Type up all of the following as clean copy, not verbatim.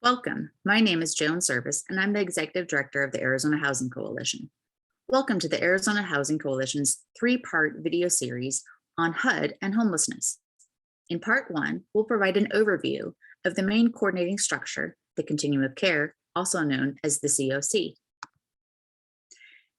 Welcome. My name is Joan Service, and I'm the Executive Director of the Arizona Housing Coalition. Welcome to the Arizona Housing Coalition's three-part video series on HUD and homelessness. In part one, we'll provide an overview of the main coordinating structure, the Continuum of Care, also known as the CoC.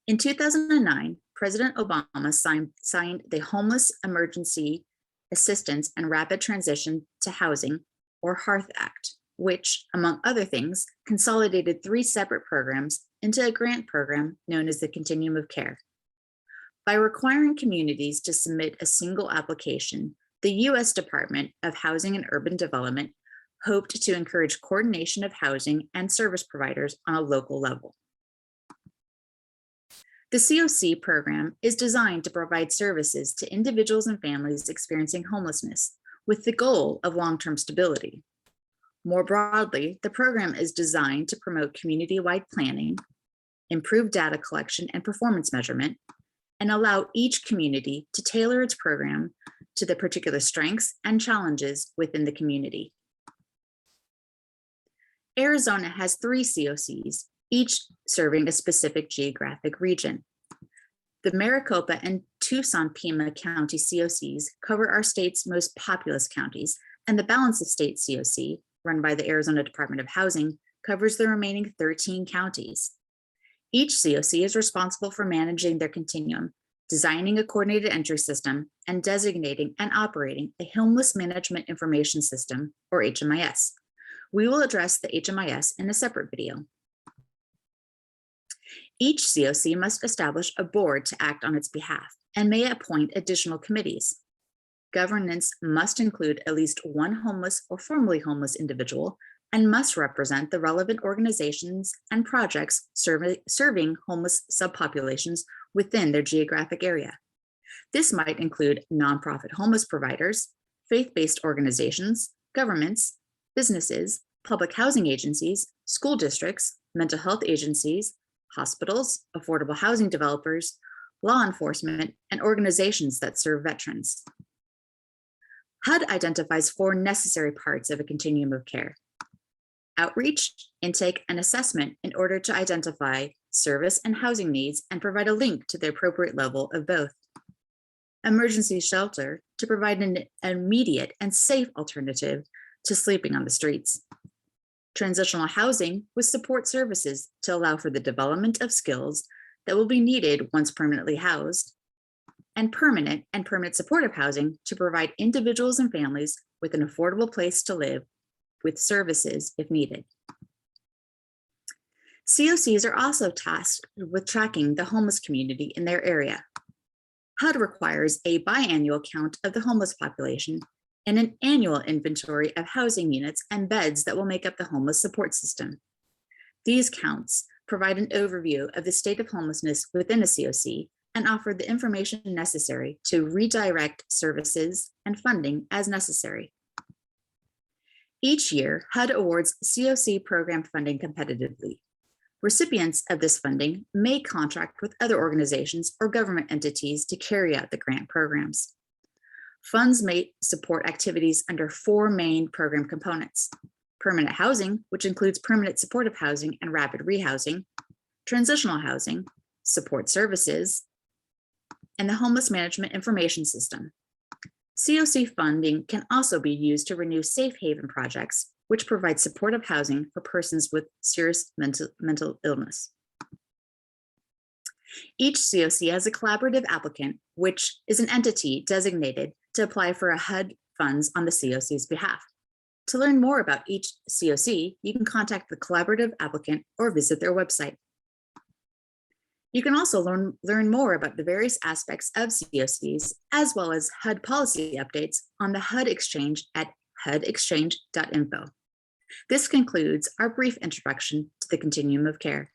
In 2009, President Obama signed the Homeless Emergency Assistance and Rapid Transition to Housing, or HEARTH Act, which, among other things, consolidated three separate programs into a grant program known as the Continuum of Care. By requiring communities to submit a single application, the U.S. Department of Housing and Urban Development hoped to encourage coordination of housing and service providers on a local level. The CoC program is designed to provide services to individuals and families experiencing homelessness with the goal of long-term stability. More broadly, the program is designed to promote community-wide planning, improve data collection and performance measurement, and allow each community to tailor its program to the particular strengths and challenges within the community. Arizona has three CoCs, each serving a specific geographic region. The Maricopa and Tucson-Pima County CoCs cover our state's most populous counties, and the Balance of State CoC, run by the Arizona Department of Housing, covers the remaining 13 counties. Each CoC is responsible for managing their continuum, designing a coordinated entry system, and designating and operating a Homeless Management Information System, or HMIS. We will address the HMIS in a separate video. Each CoC must establish a board to act on its behalf and may appoint additional committees. Governance must include at least one homeless or formerly homeless individual and must represent the relevant organizations and projects serving homeless subpopulations within their geographic area. This might include nonprofit homeless providers, faith-based organizations, governments, businesses, public housing agencies, school districts, mental health agencies, hospitals, affordable housing developers, law enforcement, and organizations that serve veterans. HUD identifies four necessary parts of a continuum of care: outreach, intake, and assessment in order to identify service and housing needs and provide a link to the appropriate level of both. Emergency shelter to provide an immediate and safe alternative to sleeping on the streets. Transitional housing with support services to allow for the development of skills that will be needed once permanently housed, and permanent supportive housing to provide individuals and families with an affordable place to live with services if needed. CoCs are also tasked with tracking the homeless community in their area. HUD requires a biannual count of the homeless population and an annual inventory of housing units and beds that will make up the homeless support system. These counts provide an overview of the state of homelessness within a CoC and offer the information necessary to redirect services and funding as necessary. Each year, HUD awards CoC program funding competitively. Recipients of this funding may contract with other organizations or government entities to carry out the grant programs. Funds may support activities under four main program components: permanent housing, which includes permanent supportive housing and rapid rehousing, transitional housing, support services, and the Homeless Management Information System. CoC funding can also be used to renew safe haven projects, which provide supportive housing for persons with serious mental illness. Each CoC has a collaborative applicant, which is an entity designated to apply for a HUD funds on the CoC's behalf. To learn more about each CoC, you can contact the collaborative applicant or visit their website. You can also learn more about the various aspects of CoCs, as well as HUD policy updates on the HUD Exchange at hudexchange.info. This concludes our brief introduction to the Continuum of Care.